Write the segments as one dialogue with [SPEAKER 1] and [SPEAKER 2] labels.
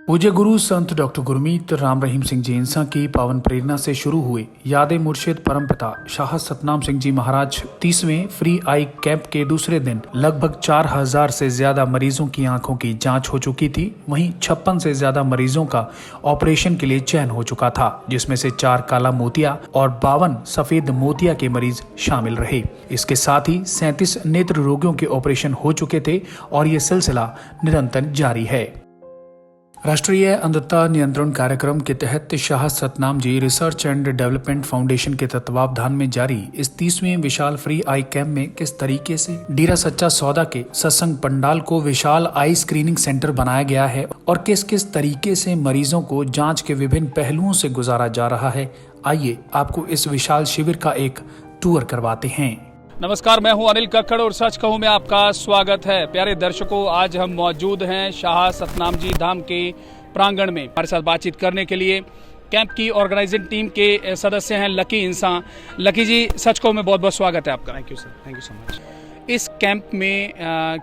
[SPEAKER 1] पूज्य गुरु संत डॉक्टर गुरमीत राम रहीम सिंह जी इंसा की पावन प्रेरणा से शुरू हुए यादे मुर्शिद परमपिता शाह सतनाम सिंह जी महाराज 30वें फ्री आई कैंप के दूसरे दिन लगभग 4000 से ज्यादा मरीजों की आंखों की जांच हो चुकी थी। वहीं 56 से ज्यादा मरीजों का ऑपरेशन के लिए चयन हो चुका था, जिसमें से 4 काला मोतिया और 52 सफेद मोतिया के मरीज शामिल रहे। इसके साथ ही 37 नेत्र रोगियों के ऑपरेशन हो चुके थे और ये सिलसिला निरंतर जारी है। राष्ट्रीय अंधता नियंत्रण कार्यक्रम के तहत Shah Satnam ji research and development foundation के तत्वावधान में जारी इस 30वें विशाल फ्री आई कैंप में किस तरीके से डेरा सच्चा सौदा के सत्संग पंडाल को विशाल आई स्क्रीनिंग सेंटर बनाया गया है और किस किस तरीके से मरीजों को जांच के विभिन्न पहलुओं से गुजारा जा रहा है, आइए आपको इस विशाल शिविर का एक टूर करवाते हैं।
[SPEAKER 2] नमस्कार, मैं हूं अनिल कक्कड़ और सच कहूं में आपका स्वागत है। प्यारे दर्शकों, आज हम मौजूद हैं शाह सतनाम जी धाम के प्रांगण में। हमारे साथ बातचीत करने के लिए कैंप की ऑर्गेनाइजिंग टीम के सदस्य हैं लकी इंसान। लकी जी, सच कहूं में बहुत बहुत स्वागत है आपका।
[SPEAKER 3] Thank you sir, thank you so much.
[SPEAKER 2] इस कैंप में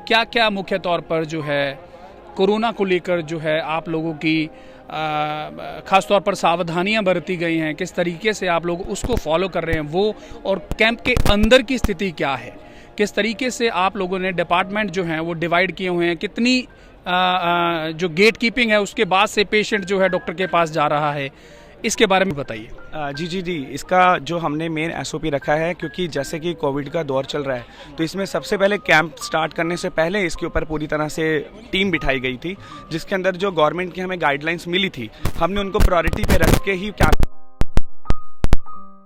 [SPEAKER 2] क्या क्या मुख्य तौर पर जो है कोरोना को लेकर जो है आप लोगों की खास तौर पर सावधानियां बरती गई हैं, किस तरीके से आप लोग उसको फॉलो कर रहे हैं वो, और कैंप के अंदर की स्थिति क्या है, किस तरीके से आप लोगों ने डिपार्टमेंट जो हैं वो डिवाइड किए हुए हैं, कितनी जो गेट कीपिंग है उसके बाद से पेशेंट जो है डॉक्टर के पास जा रहा है, इसके बारे में बताइए।
[SPEAKER 3] जी, इसका जो हमने मेन एसओपी रखा है, क्योंकि जैसे कि कोविड का दौर चल रहा है तो इसमें सबसे पहले कैंप स्टार्ट करने से पहले इसके ऊपर पूरी तरह से टीम बिठाई गई थी, जिसके अंदर जो गवर्नमेंट की हमें गाइडलाइंस मिली थी हमने उनको प्रायोरिटी पे रख के ही कैंप।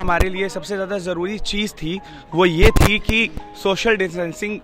[SPEAKER 3] हमारे लिए सबसे ज़्यादा ज़रूरी चीज़ थी वो ये थी कि सोशल डिस्टेंसिंग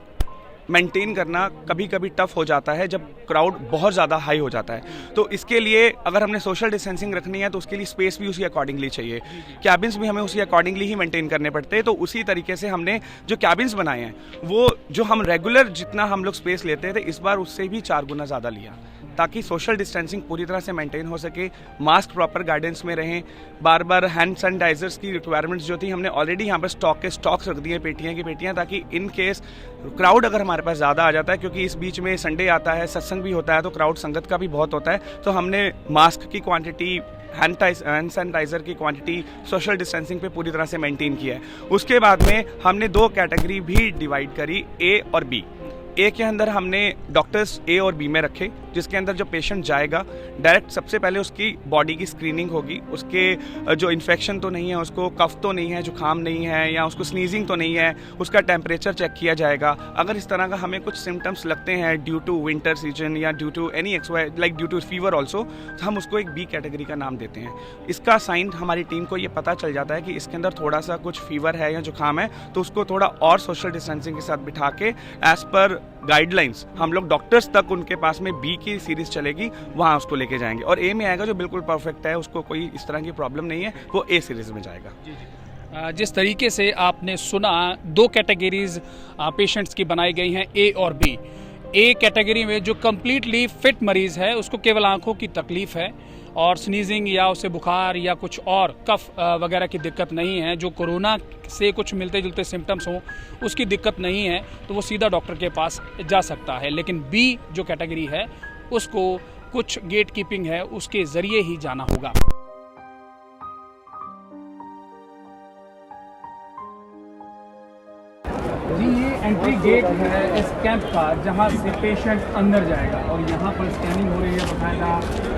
[SPEAKER 3] मेंटेन करना कभी कभी टफ हो जाता है जब क्राउड बहुत ज़्यादा हाई हो जाता है। तो इसके लिए अगर हमने सोशल डिस्टेंसिंग रखनी है तो उसके लिए स्पेस भी उसी अकॉर्डिंगली चाहिए, कैबिन्स भी हमें उसी अकॉर्डिंगली ही मेंटेन करने पड़ते हैं। तो उसी तरीके से हमने जो कैबिन्स बनाए हैं वो जो हम रेगुलर जितना हम लोग स्पेस लेते थे इस बार उससे भी 4 गुना ज़्यादा लिया, ताकि सोशल डिस्टेंसिंग पूरी तरह से मेंटेन हो सके, मास्क प्रॉपर गाइडेंस में रहें, बार बार हैंड सैनिटाइजर्स की रिक्वायरमेंट्स जो थी हमने ऑलरेडी यहाँ पर स्टॉक्स रख दिए, पेटियाँ की पेटियाँ, ताकि इन केस क्राउड अगर हमारे पास ज़्यादा आ जाता है, क्योंकि इस बीच में संडे आता है, सत्संग भी होता है, तो क्राउड संगत का भी बहुत होता है, तो हमने मास्क की क्वांटिटी, हैंड सैनिटाइजर की क्वांटिटी, सोशल डिस्टेंसिंग पे पूरी तरह से मेंटेन किया है। उसके बाद में हमने 2 कैटेगरी भी डिवाइड करी, ए और बी। ए के अंदर हमने डॉक्टर्स ए और बी में रखे, जिसके अंदर जो पेशेंट जाएगा डायरेक्ट सबसे पहले उसकी बॉडी की स्क्रीनिंग होगी, उसके जो इन्फेक्शन तो नहीं है, उसको कफ तो नहीं है, जुकाम नहीं है, या उसको स्नीजिंग तो नहीं है, उसका टेम्परेचर चेक किया जाएगा। अगर इस तरह का हमें कुछ सिम्टम्स लगते हैं ड्यू टू विंटर सीजन या due to any like due to fever also, तो हम उसको एक बी कैटेगरी का नाम देते हैं। इसका साइन हमारी टीम को ये पता चल जाता है कि इसके अंदर थोड़ा सा कुछ फीवर है या जुकाम है, तो उसको थोड़ा और सोशल डिस्टेंसिंग के साथ बिठा के एज पर गाइडलाइंस हम लोग डॉक्टर्स तक उनके पास में बी की सीरीज चलेगी, वहाँ उसको लेके जाएंगे। और ए में आएगा जो बिल्कुल परफेक्ट है, उसको कोई इस तरह की प्रॉब्लम नहीं है, वो ए सीरीज में जाएगा।
[SPEAKER 2] जिस तरीके से आपने सुना, 2 कैटेगरीज पेशेंट्स की बनाई गई हैं, ए और बी। ए कैटेगरी में जो कम्प्लीटली फिट मरीज है उसको केवल आंखों की तकलीफ है और स्नीजिंग या उसे बुखार या कुछ और कफ वगैरह की दिक्कत नहीं है, जो कोरोना से कुछ मिलते जुलते सिम्टम्स हों उसकी दिक्कत नहीं है, तो वो सीधा डॉक्टर के पास जा सकता है। लेकिन बी जो कैटेगरी है उसको कुछ गेट कीपिंग है, उसके ज़रिए ही जाना होगा। जी, ये एंट्री गेट है इस कैंप का, जहाँ से पेशेंट अंदर जाएगा और यहाँ पर स्कैनिंग हो रही है बकायदा।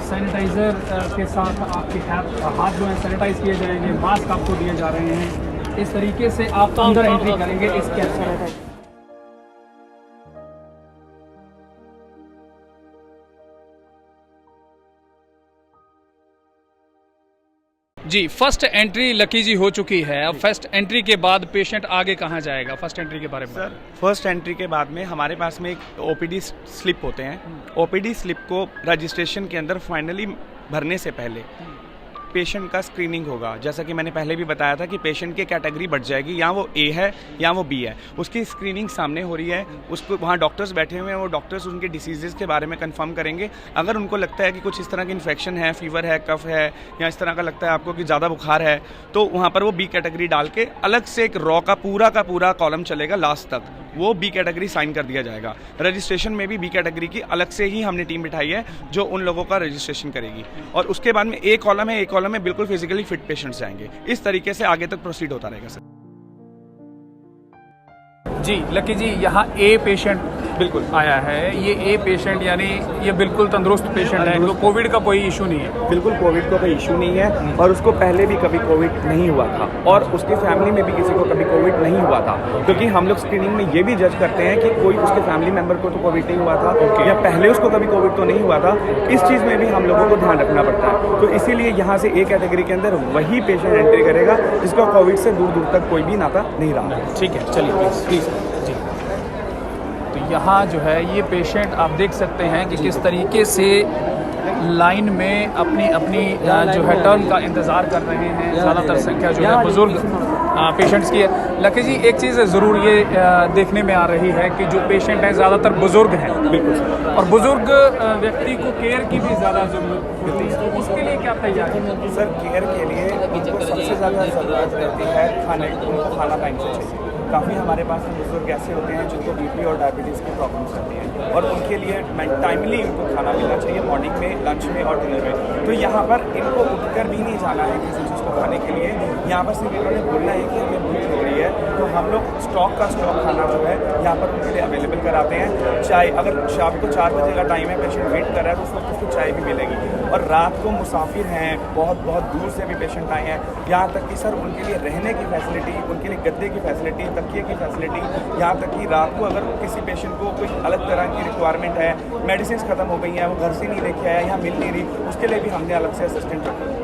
[SPEAKER 2] सैनिटाइज़र के साथ आपके हाथ जो है सैनिटाइज किए जाएंगे, मास्क आपको दिए जा रहे हैं। इस तरीके से आप अंदर एंट्री करेंगे इस कैंप में। जी, फर्स्ट एंट्री लकी जी हो चुकी है। अब फर्स्ट एंट्री के बाद पेशेंट आगे कहाँ जाएगा? फर्स्ट एंट्री के बारे में
[SPEAKER 3] सर, फर्स्ट एंट्री के बाद में हमारे पास में एक ओपीडी स्लिप होते हैं। ओपीडी स्लिप को रजिस्ट्रेशन के अंदर फाइनली भरने से पहले पेशेंट का स्क्रीनिंग होगा। जैसा कि मैंने पहले भी बताया था कि पेशेंट की कैटेगरी बढ़ जाएगी, या वो ए है या वो बी है, उसकी स्क्रीनिंग सामने हो रही है। उसको वहाँ डॉक्टर्स बैठे हुए हैं, वो डॉक्टर्स उनके डिसीजेज़ के बारे में कंफर्म करेंगे। अगर उनको लगता है कि कुछ इस तरह की इन्फेक्शन है, फीवर है, कफ है, या इस तरह का लगता है आपको कि ज़्यादा बुखार है, तो वहाँ पर वो बी कैटेगरी डाल के अलग से एक रॉ का पूरा कॉलम चलेगा लास्ट तक, वो बी कैटेगरी साइन कर दिया जाएगा। रजिस्ट्रेशन में भी बी कैटेगरी की अलग से ही हमने टीम बिठाई है जो उन लोगों का रजिस्ट्रेशन करेगी। और उसके बाद में ए कॉलम है, ए कॉलम में बिल्कुल फिजिकली फिट पेशेंट्स जाएंगे। इस तरीके से आगे तक प्रोसीड होता रहेगा सर।
[SPEAKER 1] जी लकी जी, यहाँ ए पेशेंट
[SPEAKER 3] बिल्कुल
[SPEAKER 1] आया है। ये ए पेशेंट यानी ये बिल्कुल तंदुरुस्त पेशेंट है, इनको कोविड का कोई इशू नहीं है।
[SPEAKER 4] बिल्कुल कोविड का कोई इशू नहीं है, और उसको पहले भी कभी कोविड नहीं हुआ था, और उसकी फैमिली में भी किसी को कभी कोविड नहीं हुआ था। क्योंकि हम लोग स्क्रीनिंग में ये भी जज करते हैं कि कोई उसके फैमिली मेंबर को तो कोविड नहीं हुआ था, या पहले उसको कभी कोविड तो नहीं हुआ था। इस चीज़ में भी हम लोगों को ध्यान रखना पड़ता है। तो इसीलिए यहाँ से ए कैटेगरी के अंदर वही पेशेंट एंट्री करेगा जिसका कोविड से दूर दूर तक कोई भी नाता नहीं रहा।
[SPEAKER 1] ठीक है, चलिए प्लीज़ जी। तो यहाँ जो है ये पेशेंट आप देख सकते हैं कि किस तरीके से लाइन में अपनी जो है टर्न का इंतज़ार कर रहे हैं। ज़्यादातर संख्या जो है बुज़ुर्ग पेशेंट्स की है। लकी जी, एक चीज़ ज़रूर ये देखने में आ रही है कि जो पेशेंट हैं ज़्यादातर बुज़ुर्ग हैं।
[SPEAKER 4] बिल्कुल,
[SPEAKER 1] और बुज़ुर्ग व्यक्ति को केयर की भी ज़्यादा ज़रूरत होती है, तो उसके लिए क्या तैयारी है?
[SPEAKER 4] सर केयर के लिए उनको सबसे ज़्यादा ज़रूरत रहती है खाने, उनको खाना टाइम से चाहिए। काफ़ी हमारे पास में बुजुर्ग ऐसे होते हैं जिनको बीपी और डायबिटीज़ की प्रॉब्लम्स रहती हैं, और उनके लिए टाइमली उनको खाना मिलना चाहिए, मॉर्निंग में, लंच में और डिनर में। तो यहाँ पर इनको उठकर भी नहीं जाना है किसी चीज़ को खाने के लिए। यहाँ पर सिर्फ इन्होंने बोलना है कि हमें भूख लग रही है, तो हम लोग स्टॉक खाना जो है यहाँ पर उनके लिए अवेलेबल कराते हैं। चाय, अगर शाम को 4 बजे का टाइम है, पेशेंट वेट कर रहा है, तो उस वक्त उसको चाय भी मिलेगी। और रात को मुसाफिर हैं, बहुत दूर से भी पेशेंट आए हैं, यहाँ तक कि सर उनके लिए रहने की फैसिलिटी, उनके लिए गद्दे की फैसिलिटी, तकिए की फैसिलिटी, यहाँ तक कि रात को अगर किसी पेशेंट को कोई अलग तरह की रिक्वायरमेंट है, मेडिसिन ख़त्म हो गई हैं, वो घर से नहीं लेके आया, यहाँ मिल नहीं रही, उसके लिए भी हमने अलग से असिस्टेंट रखा है।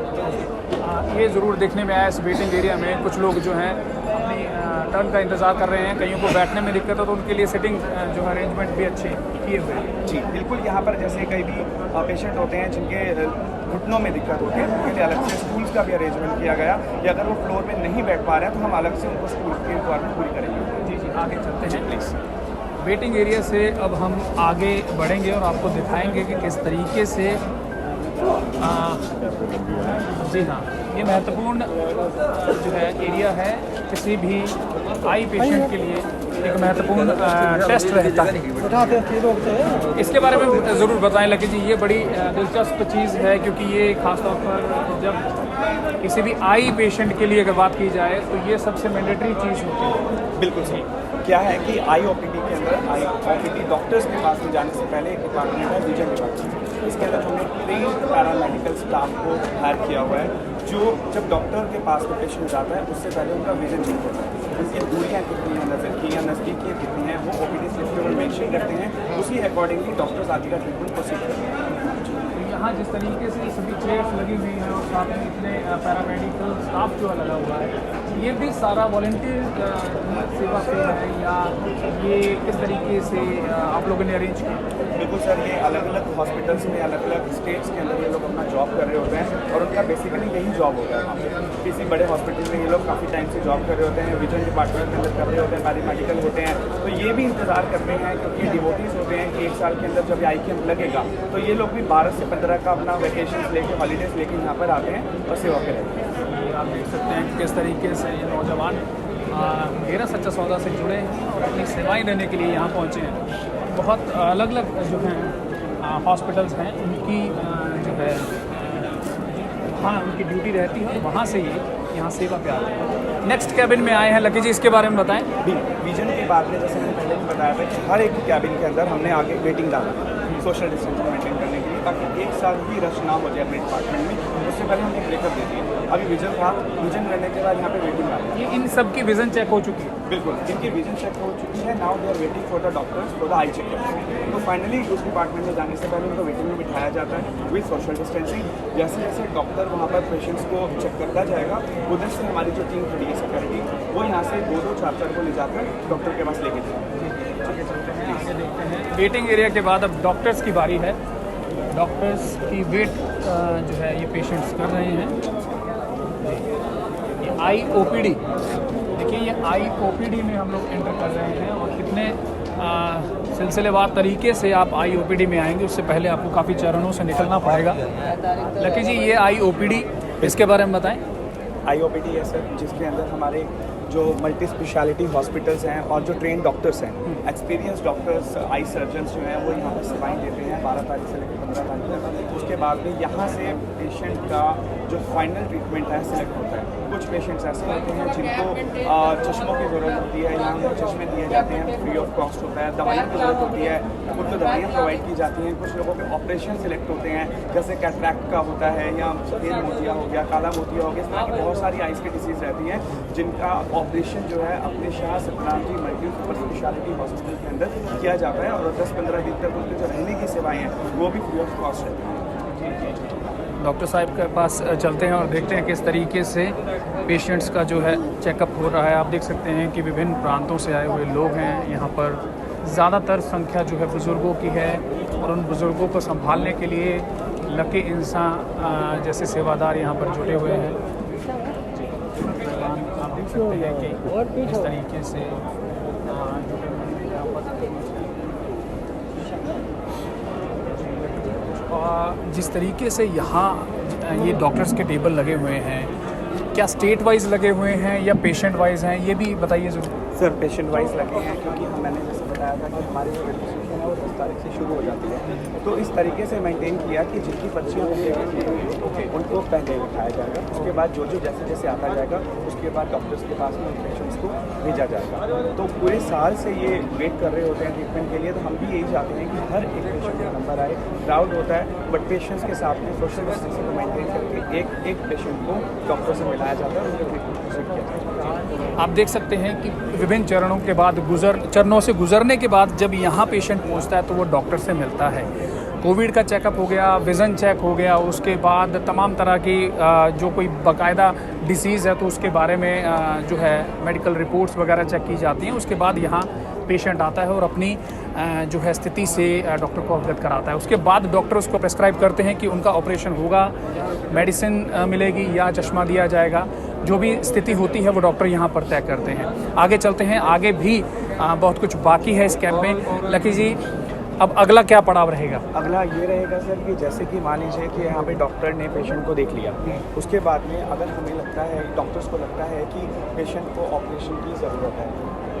[SPEAKER 1] ये ज़रूर देखने में आया इस वेटिंग एरिया में कुछ लोग जो हैं अपनी टर्न का इंतज़ार कर रहे हैं। कईयों को बैठने में दिक्कत है, तो उनके लिए सिटिंग जो है अरेंजमेंट भी अच्छे किए हुए हैं।
[SPEAKER 4] जी बिल्कुल, यहाँ पर जैसे कई भी पेशेंट होते हैं जिनके घुटनों में दिक्कत होती है, उनके लिए अलग से स्टूल्स का भी अरेंजमेंट किया गया, या अगर वो फ्लोर में नहीं बैठ पा रहे हैं तो हम अलग से उनको स्टूल की रिक्वायरमेंट पूरी करेंगे।
[SPEAKER 1] जी, आगे चलते हैं प्लीज़। वेटिंग एरिया से अब हम आगे बढ़ेंगे और आपको दिखाएंगे कि किस तरीके से जी हाँ, ये महत्वपूर्ण जो है एरिया है। किसी भी आई पेशेंट के लिए एक महत्वपूर्ण टेस्ट रहता है। इसके बारे में ज़रूर बताएं लकी जी। ये बड़ी दिलचस्प चीज़ है, क्योंकि ये ख़ासतौर पर जब किसी भी आई पेशेंट के लिए अगर बात की जाए तो ये सबसे मैंडेटरी चीज़ होती है।
[SPEAKER 4] बिल्कुल सही। क्या है कि आई ओपीडी के अंदर, आई ओपीडी डॉक्टर्स के पास में जाने से पहले एक डिपार्टमेंट है विजन डिपार्टमेंट। इसके अंदर हमने 3 पैरामेडिकल स्टाफ को हायर किया हुआ है, जो जब डॉक्टर के पास में पेशेंट जाता है उससे पहले उनका विजन चेक होता है, उनकी दूरियाँ कितनी हैं, नज़र की या नज़दीकियाँ कितनी हैं, वो ओपीडी स्लिप पे मेंशन करते हैं। उसी अकॉर्डिंगली डॉक्टर्स आगे का ट्रीटमेंट प्रोसीड करते हैं।
[SPEAKER 1] यहाँ जिस तरीके से सभी चेयर्स लगी हुई हैं और साथ में इतने पैरामेडिकल स्टाफ जो लगा हुआ है, ये भी सारा वॉलंटियर सेवा से है, या ये किस तरीके से आप लोगों ने अरेंज किया?
[SPEAKER 4] बिल्कुल सर, ये अलग अलग हॉस्पिटल्स में, अलग अलग स्टेट्स के अंदर ये लोग अपना जॉब कर रहे होते हैं, और उनका बेसिकली यही जॉब होता है वहाँ पे। किसी बड़े हॉस्पिटल में ये लोग काफ़ी टाइम से जॉब कर रहे होते हैं, विजन डिपार्टमेंट के अंदर कर रहे होते हैं, पैरामेडिकल होते हैं, तो ये भी इंतज़ार करते हैं, क्योंकि डिवोटीज होते हैं कि 1 साल के अंदर जब आई कैंप लगेगा तो ये लोग भी 12 से 15 का अपना वेकेशन लेके, हॉलीडेज लेके यहाँ पर आते हैं और सेवा पे रहते हैं।
[SPEAKER 1] आप देख सकते हैं कि किस तरीके से ये नौजवान मेरा सच्चा सौदा से जुड़े हैं और अपनी सेवाएं देने के लिए यहाँ पहुँचे हैं। बहुत अलग अलग जो हैं हॉस्पिटल्स हैं, उनकी जो है हाँ उनकी ड्यूटी रहती है, वहाँ से ही यहाँ सेवा पे आते हैं। नेक्स्ट कैबिन में आए हैं लकी जी, इसके बारे में बताएं।
[SPEAKER 4] विजन के बाद में जैसे मैंने पहले भी बताया था कि हर एक कैबिन के अंदर हमने आगे वेटिंग डाला सोशल डिस्टेंसिंग मेंटेन करने के लिए, ताकि 1 साल भी रश ना हो जाए अपने डिपार्टमेंट में। उससे पहले हमने ब्रेकअप दे दिए। अभी विजन था, विजन रहने के बाद यहाँ पे वेटिंग आ गई।
[SPEAKER 1] ये इन सब की विजन चेक हो चुकी है?
[SPEAKER 4] बिल्कुल, इनकी विजन चेक हो चुकी है। Now they are waiting for the doctors for the eye checkup. तो फाइनली उस डिपार्टमेंट में जाने से पहले उनको वेटिंग में बिठाया जाता है विद सोशल डिस्टेंसिंग। जैसे जैसे डॉक्टर वहाँ पर पेशेंट्स को चेक करता जाएगा, उधर से हमारी जो टीम खड़ी है सिक्योरिटी, वो यहाँ से 2-2 4-4 को ले जाकर डॉक्टर के पास लेके जाएंगे।
[SPEAKER 1] आगे चलते हैं, आगे देखते हैं। वेटिंग एरिया के बाद अब डॉक्टर्स की बारी है।
[SPEAKER 2] डॉक्टर्स की वेट जो है ये पेशेंट्स कर रहे हैं। ये IOPD, देखिए ये IOPD में हम लोग एंटर कर रहे हैं और कितने सिलसिलेवार तरीके से आप IOPD में आएंगे, उससे पहले आपको काफ़ी चरणों से निकलना पड़ेगा। लकी जी, ये IOPD, इसके बारे में बताएं।
[SPEAKER 4] IOPD है सर, जिसके अंदर हमारे जो मल्टी स्पेशलिटी हॉस्पिटल्स हैं और जो ट्रेन डॉक्टर्स हैं, एक्सपीरियंस डॉक्टर्स, आई सर्जन्स जो हैं वो यहाँ पर सेवाएं देते हैं 12 तारीख से लेकर 15 तारीख तक। उसके बाद में यहाँ से पेशेंट का जो फाइनल ट्रीटमेंट है सिलेक्ट होता है। कुछ पेशेंट्स ऐसे होते हैं जिनको चश्मों की ज़रूरत होती है, यहाँ पर चश्मे दिए जाते हैं, फ्री ऑफ कॉस्ट होता है। दवाइयों की ज़रूरत होती है, उनको दवाइयाँ प्रोवाइड की जाती हैं। कुछ लोगों के ऑपरेशन सिलेक्ट होते हैं, जैसे कैटरैक्ट का होता है या सफ़ेद मोतिया हो गया, काला मोतिया हो गया, इस तरह की बहुत सारी आइज़ की डिसीज़ रहती हैं जिनका ऑपरेशन जो है अपने Shah Satnam ji multi super speciality hospital के अंदर किया जाता है और 10-15 दिन तक उनके जो रहने की सेवाएं हैं वो भी फ्री ऑफ कॉस्ट रहती हैं।
[SPEAKER 2] डॉक्टर साहब के पास चलते हैं और देखते हैं किस तरीके से पेशेंट्स का जो है चेकअप हो रहा है। आप देख सकते हैं कि विभिन्न प्रांतों से आए हुए लोग हैं यहाँ पर। ज़्यादातर संख्या जो है बुज़ुर्गों की है और उन बुज़ुर्गों को संभालने के लिए लकी इंसान जैसे सेवादार यहाँ पर जुटे हुए हैं। आप देख सकते हैं कि किस तरीके से जुटे हुए हैं यहाँ पर। जिस तरीके से यहाँ ये डॉक्टर्स के टेबल लगे हुए हैं, क्या स्टेट वाइज लगे हुए हैं या पेशेंट वाइज हैं, ये भी बताइए ज़रूर।
[SPEAKER 4] सर पेशेंट वाइज लगे हैं, क्योंकि मैंने जैसे बताया था कि हमारी जो रजिस्ट्रेशन है वो 10 तारीख से शुरू हो जाती है। तो इस तरीके से मेंटेन किया कि जिनकी पर्चियाँ उनको पहले बिठाया जाएगा, उसके बाद जो जैसे जैसे आता जाएगा उसके बाद डॉक्टर्स के पास में पेशेंट्स को भेजा जाएगा। तो पूरे साल से ये वेट कर रहे होते हैं ट्रीटमेंट के लिए। तो हम भी यही चाहते हैं कि हर एक पेशेंट का नंबर आए। क्राउड होता है बट पेशेंट्स के साथ में सोशल डिस्टेंसिंग को मेंटेन करके एक पेशेंट को डॉक्टर से मिलाया जाता है और उनका ट्रीटमेंट प्रोसीड किया जाता है।
[SPEAKER 2] आप देख सकते हैं कि विभिन्न चरणों के बाद चरणों से गुजरने के बाद जब यहाँ पेशेंट पहुँचता है तो वो डॉक्टर से मिलता है। कोविड का चेकअप हो गया, विज़न चेक हो गया, उसके बाद तमाम तरह की जो कोई बाकायदा डिसीज़ है तो उसके बारे में जो है मेडिकल रिपोर्ट्स वगैरह चेक की जाती हैं। उसके बाद यहाँ पेशेंट आता है और अपनी जो है स्थिति से डॉक्टर को अवगत कराता है। उसके बाद डॉक्टर उसको प्रेस्क्राइब करते हैं कि उनका ऑपरेशन होगा, मेडिसिन मिलेगी या चश्मा दिया जाएगा। जो भी स्थिति होती है वो डॉक्टर यहाँ पर तय करते हैं। आगे चलते हैं, आगे भी बहुत कुछ बाकी है इस कैंप में। लकी जी, अब अगला क्या पड़ाव रहेगा?
[SPEAKER 4] अगला ये रहेगा सर कि जैसे कि मान लीजिए कि यहाँ पे डॉक्टर ने पेशेंट को देख लिया, उसके बाद में अगर हमें लगता है, डॉक्टर्स को लगता है कि पेशेंट को ऑपरेशन की ज़रूरत है,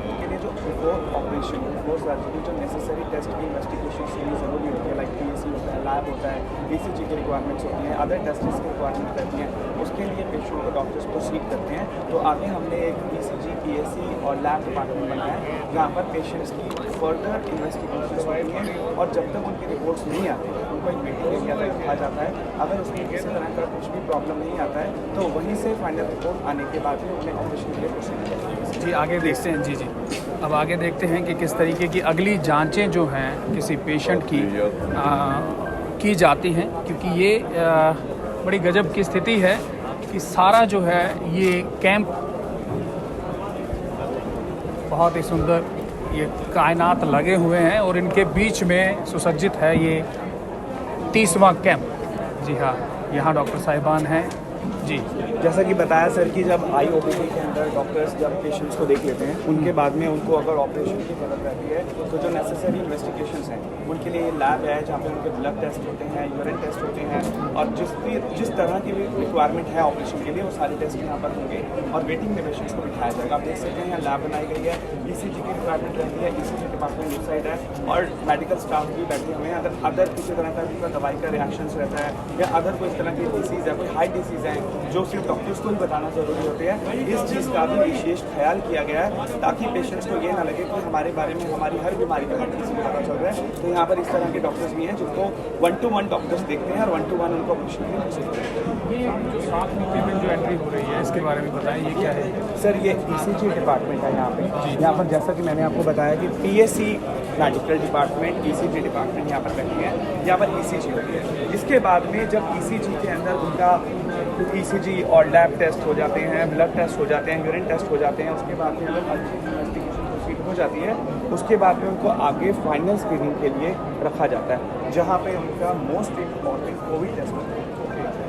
[SPEAKER 4] उसके लिए जो बिफोर ऑपरेशन बिफोर सर्जरी जो नेसेसरी टेस्ट की इन्वेस्टिगेशन के लिए ज़रूरी होती है, लाइक PAC होता है, लैब होता है, ECG की रिक्वायरमेंट्स होती हैं, अदर टेस्ट्स की रिक्वायरमेंट रहती हैं, उसके लिए पेशेंट को डॉक्टर्स प्रोसीड करते हैं। तो आगे हमने एक ECG, PAC और लैब डिपार्टमेंट बनाया है जहाँ पर पेशेंट्स की फर्दर इन्वेस्टिगेशन होती हैं और जब तक उनकी रिपोर्ट्स नहीं आती उनको एक वेटिंग एरिया तक रखा जाता है। अगर उसमें किसी तरह का कुछ भी प्रॉब्लम नहीं आता है तो वहीं से फाइनल रिपोर्ट आने के बाद ही उन्हें ऑपरेशन के लिए प्रोसीड किया जाता है।
[SPEAKER 2] जी, आगे देखते हैं। जी, अब आगे देखते हैं कि किस तरीके की अगली जांचें जो हैं किसी पेशेंट की जाती हैं, क्योंकि ये बड़ी गजब की स्थिति है कि सारा जो है ये कैंप बहुत ही सुंदर ये कायनात लगे हुए हैं और इनके बीच में सुसज्जित है ये 30वां कैंप। जी हाँ, यहाँ डॉक्टर साहिबान हैं। जी,
[SPEAKER 4] जैसा कि बताया सर कि जब IOPD के अंदर डॉक्टर्स जब पेशेंट्स को देख लेते हैं, उनके बाद में उनको अगर ऑपरेशन की ज़रूरत रहती है तो जो नेसेसरी इन्वेस्टिगेशंस हैं उनके लिए लैब है जहाँ पे उनके ब्लड टेस्ट होते हैं, यूरिन टेस्ट होते हैं और जिस तरह की भी रिक्वायरमेंट है ऑपरेशन के लिए वो सारे टेस्ट यहाँ पर होंगे और वेटिंग में पेशेंट्स को बिठाया जाएगा। आप देख सकते हैं यहाँ लैब बनाई गई है, ECG की रिक्वायरमेंट रहती है, ECG डिपार्टमेंट इस साइड है और मेडिकल स्टाफ भी बैठे हुए हैं। अदर किसी तरह का उनका दवाई का रिएक्शन रहता है या अदर कोई इस तरह की डिसीज़ है, कोई हाई डिसीज़ है जो सिर्फ डॉक्टर्स को ही बताना ज़रूरी होते हैं, इस चीज़ का भी विशेष ख्याल किया गया है ताकि पेशेंट्स को ये ना लगे कि हमारे बारे में हमारी हर बीमारी का हर किसी को पता चल रहा है। तो यहाँ पर इस तरह के डॉक्टर्स भी हैं जिनको 1-to-1 डॉक्टर्स देखते हैं और 1-to-1 उनको ऑपरेशन के लिए।
[SPEAKER 2] ये जो 7 में जो एंट्री हो रही है इसके बारे में बताएं, ये क्या है?
[SPEAKER 4] सर ये ECG डिपार्टमेंट है यहाँ पे। यहाँ पर जैसा कि मैंने आपको बताया कि PAC medical department, ECG department यहाँ पर बैठी है, यहाँ पर ECG होती है। इसके बाद में जब ECG के अंदर उनका ECG और लैब टेस्ट हो जाते हैं, ब्लड टेस्ट हो जाते हैं, यूरिन टेस्ट हो जाते हैं, उसके बाद में अगर इन्वेस्टिगेशन प्रोसीड हो जाती है उसके बाद में उनको आगे फाइनल स्क्रीनिंग के लिए रखा जाता है, जहाँ पे उनका मोस्ट इम्पॉर्टेंट कोविड टेस्ट होता है।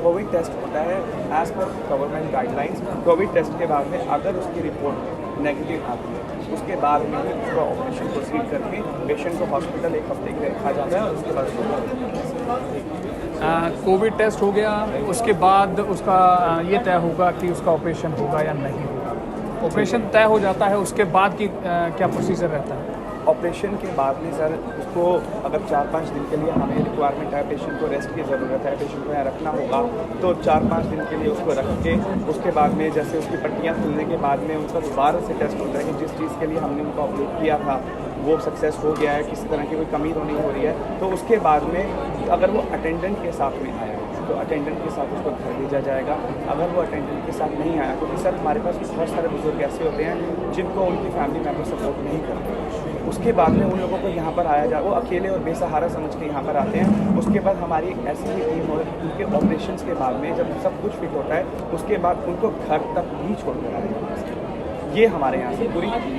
[SPEAKER 4] कोविड टेस्ट होता है as per government guidelines. Covid test के बाद में अगर उसकी रिपोर्ट नेगेटिव आती है, उसके बाद में ही उसका ऑपरेशन प्रोसीड करके पेशेंट को हॉस्पिटल एक हफ्ते के लिए रखा जाता है और उसके बाद
[SPEAKER 1] कोविड टेस्ट हो गया, उसके बाद उसका ये तय होगा कि उसका ऑपरेशन होगा या नहीं होगा। ऑपरेशन तय हो जाता है, उसके बाद की क्या प्रोसीजर रहता है?
[SPEAKER 4] ऑपरेशन के बाद में सर उसको अगर 4-5 दिन के लिए हमें रिक्वायरमेंट है, पेशेंट को रेस्ट की ज़रूरत है, पेशेंट को यहाँ रखना होगा, तो 4-5 दिन के लिए उसको रख के उसके बाद में जैसे उसकी पट्टियाँ खुलने के बाद में उनका दोबारा से टेस्ट होता है कि जिस चीज़ के लिए हमने उनका ऑपरेट किया था वो सक्सेस हो गया है, किसी तरह की कोई कमी तो नहीं हो रही है। तो उसके बाद में अगर वो अटेंडेंट के साथ में आया तो अटेंडेंट के साथ उसको घर भेजा जाएगा। अगर वो अटेंडेंट के साथ नहीं आया, क्योंकि सर हमारे पास बहुत सारे बुजुर्ग ऐसे होते हैं जिनको उनकी फैमिली मेम्बर सपोर्ट नहीं करते, उसके बाद में उन लोगों को यहाँ पर आया जाए, वो अकेले और बेसहारा समझ के यहाँ पर आते हैं। उसके बाद हमारी ऐसी ही टीम हो, उनके ऑपरेशन के बाद में जब सब कुछ फिट होता है उसके बाद उनको घर तक भी छोड़कर आएगा। ये हमारे यहाँ से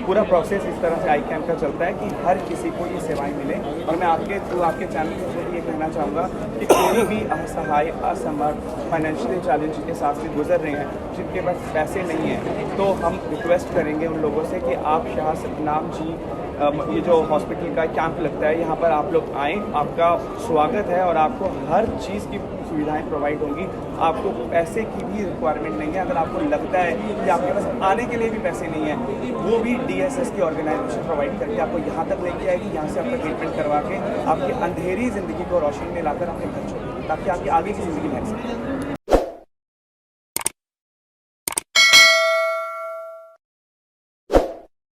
[SPEAKER 4] पूरा प्रोसेस इस तरह से आई कैम्प का चलता है कि हर किसी को ये सेवाएं मिले। और मैं आपके थ्रू आपके चैनल के थ्रू ये कहना चाहूँगा कि कोई भी असहाय, असमर्थ, फाइनेंशियली चैलेंज के साथ से गुजर रहे हैं, जिनके पास पैसे नहीं हैं, तो हम रिक्वेस्ट करेंगे उन लोगों से कि आप शाह सतनाम जी ये जो हॉस्पिटल का कैंप लगता है यहाँ पर आप लोग आएँ, आपका स्वागत है और आपको हर चीज़ की सुविधाएं प्रोवाइड होंगी। आपको पैसे की भी रिक्वायरमेंट नहीं है। अगर आपको लगता है कि आपके पास आने के लिए भी पैसे नहीं है, वो भी DSS की ऑर्गेनाइजेशन प्रोवाइड करके आपको यहाँ तक लेके आएगी, यहाँ से आपका ट्रीटमेंट करवा के आपकी अंधेरी ज़िंदगी को रोशनी में लाकर अपने घर छोड़ेगी, ताकि आपकी आगे की ज़िंदगी बन सके।